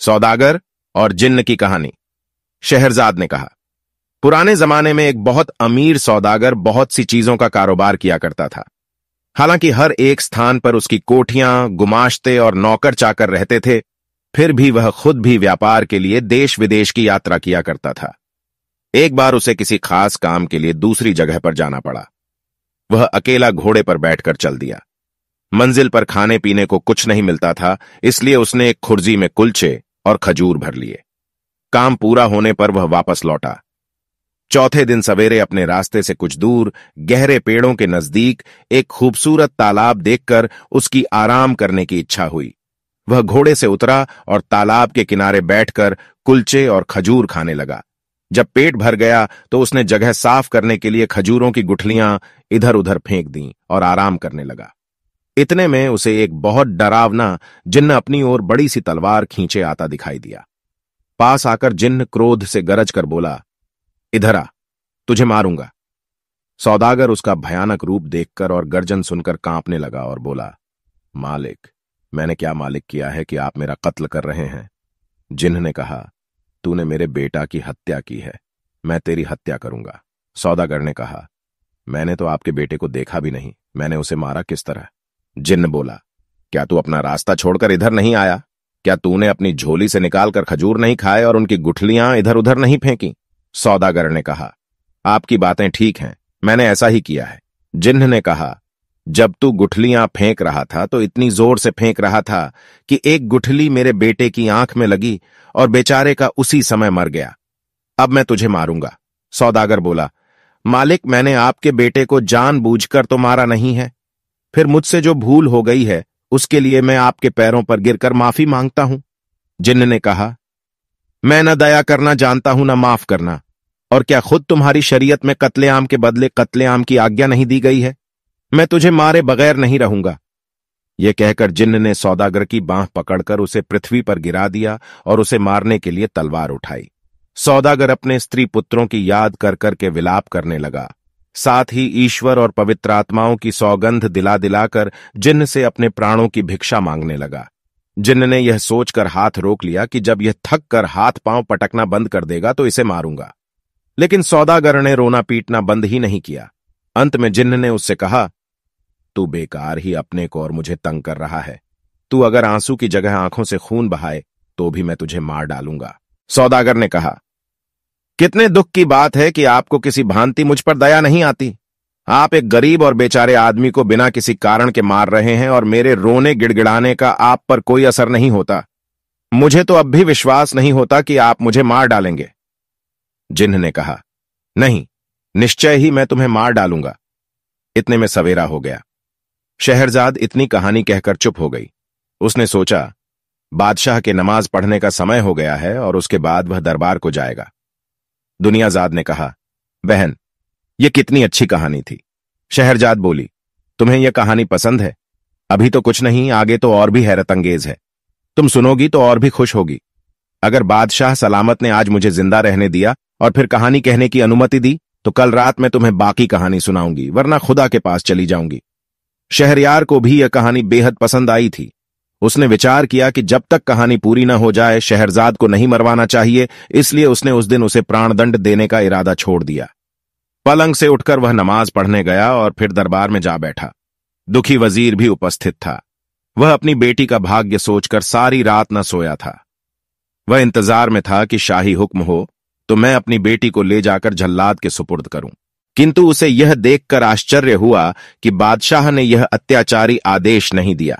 सौदागर और जिन्न की कहानी। शहरजाद ने कहा, पुराने जमाने में एक बहुत अमीर सौदागर बहुत सी चीजों का कारोबार किया करता था। हालांकि हर एक स्थान पर उसकी कोठियां, गुमाश्ते और नौकर चाकर रहते थे, फिर भी वह खुद भी व्यापार के लिए देश विदेश की यात्रा किया करता था। एक बार उसे किसी खास काम के लिए दूसरी जगह पर जाना पड़ा। वह अकेला घोड़े पर बैठकर चल दिया। मंजिल पर खाने पीने को कुछ नहीं मिलता था, इसलिए उसने एक खुर्जी में कुलचे और खजूर भर लिए। काम पूरा होने पर वह वापस लौटा। चौथे दिन सवेरे अपने रास्ते से कुछ दूर गहरे पेड़ों के नजदीक एक खूबसूरत तालाब देखकर उसकी आराम करने की इच्छा हुई। वह घोड़े से उतरा और तालाब के किनारे बैठकर कुलचे और खजूर खाने लगा। जब पेट भर गया तो उसने जगह साफ करने के लिए खजूरों की गुठलियां इधर उधर फेंक दीं और आराम करने लगा। इतने में उसे एक बहुत डरावना जिन्न अपनी ओर बड़ी सी तलवार खींचे आता दिखाई दिया। पास आकर जिन्न क्रोध से गरज कर बोला, इधर आ, तुझे मारूंगा। सौदागर उसका भयानक रूप देखकर और गर्जन सुनकर कांपने लगा और बोला, मालिक, मैंने क्या मालिक किया है कि आप मेरा कत्ल कर रहे हैं? जिन्न ने कहा, तूने मेरे बेटा की हत्या की है, मैं तेरी हत्या करूंगा। सौदागर ने कहा, मैंने तो आपके बेटे को देखा भी नहीं, मैंने उसे मारा किस तरह? जिन्न बोला, क्या तू अपना रास्ता छोड़कर इधर नहीं आया? क्या तूने अपनी झोली से निकालकर खजूर नहीं खाए और उनकी गुठलियां इधर उधर नहीं फेंकी? सौदागर ने कहा, आपकी बातें ठीक हैं, मैंने ऐसा ही किया है। जिन्न ने कहा, जब तू गुठलियां फेंक रहा था तो इतनी जोर से फेंक रहा था कि एक गुठली मेरे बेटे की आंख में लगी और बेचारे का उसी समय मर गया। अब मैं तुझे मारूंगा। सौदागर बोला, मालिक, मैंने आपके बेटे को जानबूझकर तो मारा नहीं है। फिर मुझसे जो भूल हो गई है उसके लिए मैं आपके पैरों पर गिरकर माफी मांगता हूं। जिन्न ने कहा, मैं न दया करना जानता हूं न माफ करना, और क्या खुद तुम्हारी शरीयत में कत्लेआम के बदले कत्लेआम की आज्ञा नहीं दी गई है? मैं तुझे मारे बगैर नहीं रहूंगा। यह कहकर जिन्न ने सौदागर की बांह पकड़कर उसे पृथ्वी पर गिरा दिया और उसे मारने के लिए तलवार उठाई। सौदागर अपने स्त्री पुत्रों की याद कर करके विलाप करने लगा। साथ ही ईश्वर और पवित्र आत्माओं की सौगंध दिला दिलाकर जिन्न से अपने प्राणों की भिक्षा मांगने लगा। जिन्न ने यह सोचकर हाथ रोक लिया कि जब यह थक कर हाथ पांव पटकना बंद कर देगा तो इसे मारूंगा। लेकिन सौदागर ने रोना पीटना बंद ही नहीं किया। अंत में जिन्न ने उससे कहा, तू बेकार ही अपने को और मुझे तंग कर रहा है। तू अगर आंसू की जगह आंखों से खून बहाए तो भी मैं तुझे मार डालूंगा। सौदागर ने कहा, कितने दुख की बात है कि आपको किसी भांति मुझ पर दया नहीं आती। आप एक गरीब और बेचारे आदमी को बिना किसी कारण के मार रहे हैं और मेरे रोने गिड़गिड़ाने का आप पर कोई असर नहीं होता। मुझे तो अब भी विश्वास नहीं होता कि आप मुझे मार डालेंगे। जिन्न ने कहा, नहीं, निश्चय ही मैं तुम्हें मार डालूंगा। इतने में सवेरा हो गया। शहरजाद इतनी कहानी कहकर चुप हो गई। उसने सोचा, बादशाह के नमाज पढ़ने का समय हो गया है और उसके बाद वह दरबार को जाएगा। दुनियाजाद ने कहा, बहन, यह कितनी अच्छी कहानी थी। शहरजाद बोली, तुम्हें यह कहानी पसंद है? अभी तो कुछ नहीं, आगे तो और भी हैरत अंगेज है। तुम सुनोगी तो और भी खुश होगी। अगर बादशाह सलामत ने आज मुझे जिंदा रहने दिया और फिर कहानी कहने की अनुमति दी तो कल रात मैं तुम्हें बाकी कहानी सुनाऊंगी, वरना खुदा के पास चली जाऊंगी। शहरयार को भी यह कहानी बेहद पसंद आई थी। उसने विचार किया कि जब तक कहानी पूरी न हो जाए शहरजाद को नहीं मरवाना चाहिए, इसलिए उसने उस दिन उसे प्राणदंड देने का इरादा छोड़ दिया। पलंग से उठकर वह नमाज पढ़ने गया और फिर दरबार में जा बैठा। दुखी वजीर भी उपस्थित था। वह अपनी बेटी का भाग्य सोचकर सारी रात न सोया था। वह इंतजार में था कि शाही हुक्म हो तो मैं अपनी बेटी को ले जाकर जल्लाद के सुपुर्द करूं। किंतु उसे यह देखकर आश्चर्य हुआ कि बादशाह ने यह अत्याचारी आदेश नहीं दिया।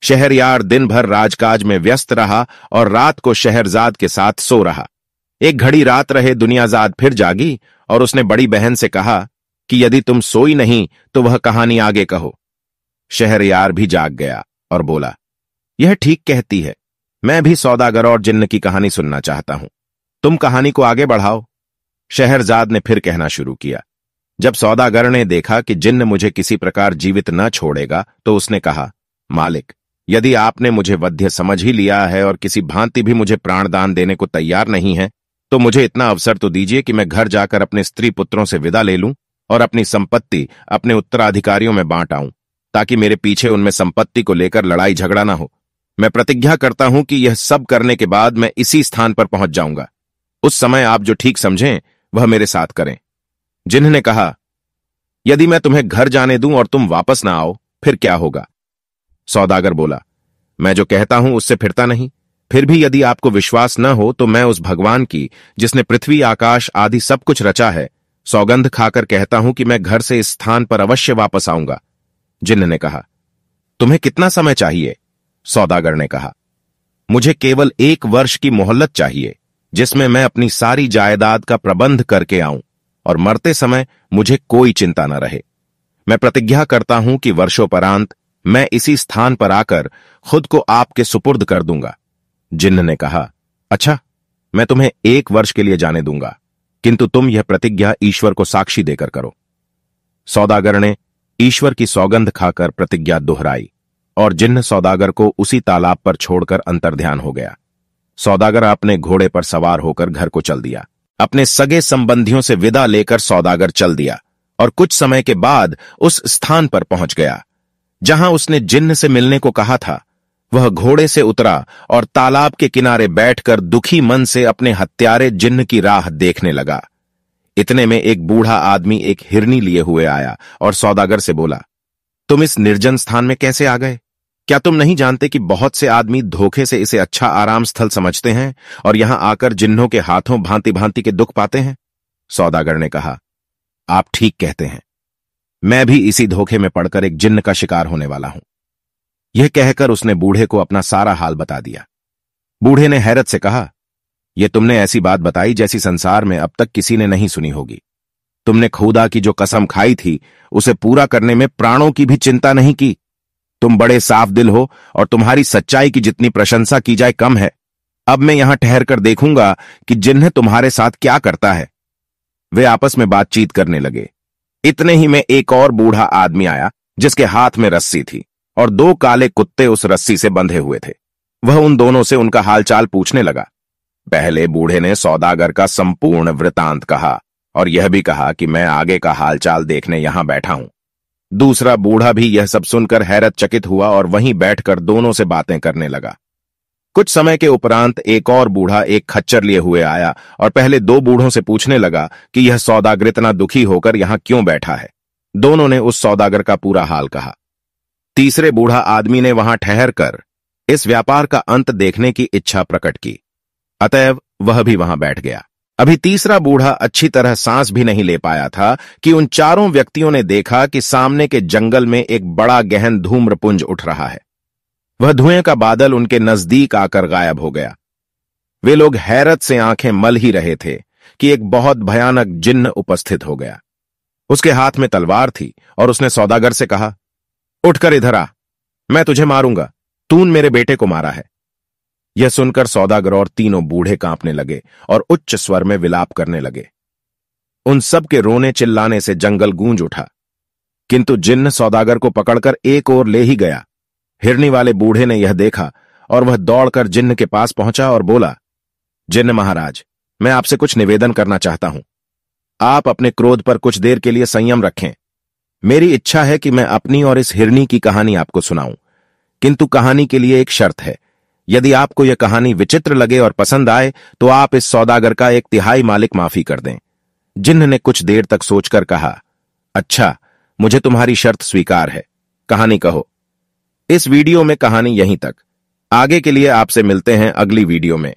शहरयार दिन भर राजकाज में व्यस्त रहा और रात को शहरजाद के साथ सो रहा। एक घड़ी रात रहे दुनियाजाद फिर जागी और उसने बड़ी बहन से कहा कि यदि तुम सोई नहीं तो वह कहानी आगे कहो। शहरयार भी जाग गया और बोला, यह ठीक कहती है, मैं भी सौदागर और जिन्न की कहानी सुनना चाहता हूं। तुम कहानी को आगे बढ़ाओ। शहरजाद ने फिर कहना शुरू किया। जब सौदागर ने देखा कि जिन्न मुझे किसी प्रकार जीवित न छोड़ेगा तो उसने कहा, मालिक, यदि आपने मुझे वध्य समझ ही लिया है और किसी भांति भी मुझे प्राणदान देने को तैयार नहीं है तो मुझे इतना अवसर तो दीजिए कि मैं घर जाकर अपने स्त्री पुत्रों से विदा ले लूं और अपनी संपत्ति अपने उत्तराधिकारियों में बांट आऊं, ताकि मेरे पीछे उनमें संपत्ति को लेकर लड़ाई झगड़ा ना हो। मैं प्रतिज्ञा करता हूं कि यह सब करने के बाद मैं इसी स्थान पर पहुंच जाऊंगा। उस समय आप जो ठीक समझें वह मेरे साथ करें। जिन्न ने कहा, यदि मैं तुम्हें घर जाने दूं और तुम वापस ना आओ, फिर क्या होगा? सौदागर बोला, मैं जो कहता हूं उससे फिरता नहीं। फिर भी यदि आपको विश्वास न हो तो मैं उस भगवान की, जिसने पृथ्वी आकाश आदि सब कुछ रचा है, सौगंध खाकर कहता हूं कि मैं घर से इस स्थान पर अवश्य वापस आऊंगा। जिन्न ने कहा, तुम्हें कितना समय चाहिए? सौदागर ने कहा, मुझे केवल 1 वर्ष की मोहलत चाहिए, जिसमें मैं अपनी सारी जायदाद का प्रबंध करके आऊं और मरते समय मुझे कोई चिंता न रहे। मैं प्रतिज्ञा करता हूं कि वर्षोपरांत मैं इसी स्थान पर आकर खुद को आपके सुपुर्द कर दूंगा। जिन्न ने कहा, अच्छा, मैं तुम्हें 1 वर्ष के लिए जाने दूंगा, किंतु तुम यह प्रतिज्ञा ईश्वर को साक्षी देकर करो। सौदागर ने ईश्वर की सौगंध खाकर प्रतिज्ञा दोहराई और जिन्न सौदागर को उसी तालाब पर छोड़कर अंतर्ध्यान हो गया। सौदागर अपने घोड़े पर सवार होकर घर को चल दिया। अपने सगे संबंधियों से विदा लेकर सौदागर चल दिया और कुछ समय के बाद उस स्थान पर पहुंच गया जहां उसने जिन्न से मिलने को कहा था। वह घोड़े से उतरा और तालाब के किनारे बैठकर दुखी मन से अपने हत्यारे जिन्न की राह देखने लगा। इतने में एक बूढ़ा आदमी एक हिरनी लिए हुए आया और सौदागर से बोला, तुम इस निर्जन स्थान में कैसे आ गए? क्या तुम नहीं जानते कि बहुत से आदमी धोखे से इसे अच्छा आराम स्थल समझते हैं और यहां आकर जिन्हों के हाथों भांति भांति के दुख पाते हैं? सौदागर ने कहा, आप ठीक कहते हैं, मैं भी इसी धोखे में पड़कर एक जिन्न का शिकार होने वाला हूं। यह कहकर उसने बूढ़े को अपना सारा हाल बता दिया। बूढ़े ने हैरत से कहा, यह तुमने ऐसी बात बताई जैसी संसार में अब तक किसी ने नहीं सुनी होगी। तुमने खुदा की जो कसम खाई थी उसे पूरा करने में प्राणों की भी चिंता नहीं की। तुम बड़े साफ दिल हो और तुम्हारी सच्चाई की जितनी प्रशंसा की जाए कम है। अब मैं यहां ठहर कर देखूंगा कि जिन्ह तुम्हारे साथ क्या करता है। वे आपस में बातचीत करने लगे। इतने ही में एक और बूढ़ा आदमी आया जिसके हाथ में रस्सी थी और 2 काले कुत्ते उस रस्सी से बंधे हुए थे। वह उन दोनों से उनका हालचाल पूछने लगा। पहले बूढ़े ने सौदागर का संपूर्ण वृतांत कहा और यह भी कहा कि मैं आगे का हालचाल देखने यहां बैठा हूं। दूसरा बूढ़ा भी यह सब सुनकर हैरत चकित हुआ और वहीं बैठकर दोनों से बातें करने लगा। कुछ समय के उपरांत एक और बूढ़ा एक खच्चर लिए हुए आया और पहले 2 बूढ़ों से पूछने लगा कि यह सौदागर इतना दुखी होकर यहां क्यों बैठा है। दोनों ने उस सौदागर का पूरा हाल कहा। तीसरे बूढ़ा आदमी ने वहां ठहरकर इस व्यापार का अंत देखने की इच्छा प्रकट की, अतएव वह भी वहां बैठ गया। अभी तीसरा बूढ़ा अच्छी तरह सांस भी नहीं ले पाया था कि उन चारों व्यक्तियों ने देखा कि सामने के जंगल में एक बड़ा गहन धूम्रपुंज उठ रहा है। वह धुएं का बादल उनके नजदीक आकर गायब हो गया। वे लोग हैरत से आंखें मल ही रहे थे कि एक बहुत भयानक जिन्न उपस्थित हो गया। उसके हाथ में तलवार थी और उसने सौदागर से कहा, उठकर इधर आ, मैं तुझे मारूंगा। तूने मेरे बेटे को मारा है। यह सुनकर सौदागर और तीनों बूढ़े कांपने लगे और उच्च स्वर में विलाप करने लगे। उन सब के रोने चिल्लाने से जंगल गूंज उठा, किंतु जिन्न सौदागर को पकड़कर एक ओर ले ही गया। हिरनी वाले बूढ़े ने यह देखा और वह दौड़कर जिन्न के पास पहुंचा और बोला, जिन्न महाराज, मैं आपसे कुछ निवेदन करना चाहता हूं। आप अपने क्रोध पर कुछ देर के लिए संयम रखें। मेरी इच्छा है कि मैं अपनी और इस हिरनी की कहानी आपको सुनाऊं, किंतु कहानी के लिए एक शर्त है। यदि आपको यह कहानी विचित्र लगे और पसंद आए तो आप इस सौदागर का 1/3 मालिक माफी कर दें। जिन्न ने कुछ देर तक सोचकर कहा, अच्छा, मुझे तुम्हारी शर्त स्वीकार है। कहानी कहो। इस वीडियो में कहानी यहीं तक। आगे के लिए आपसे मिलते हैं अगली वीडियो में।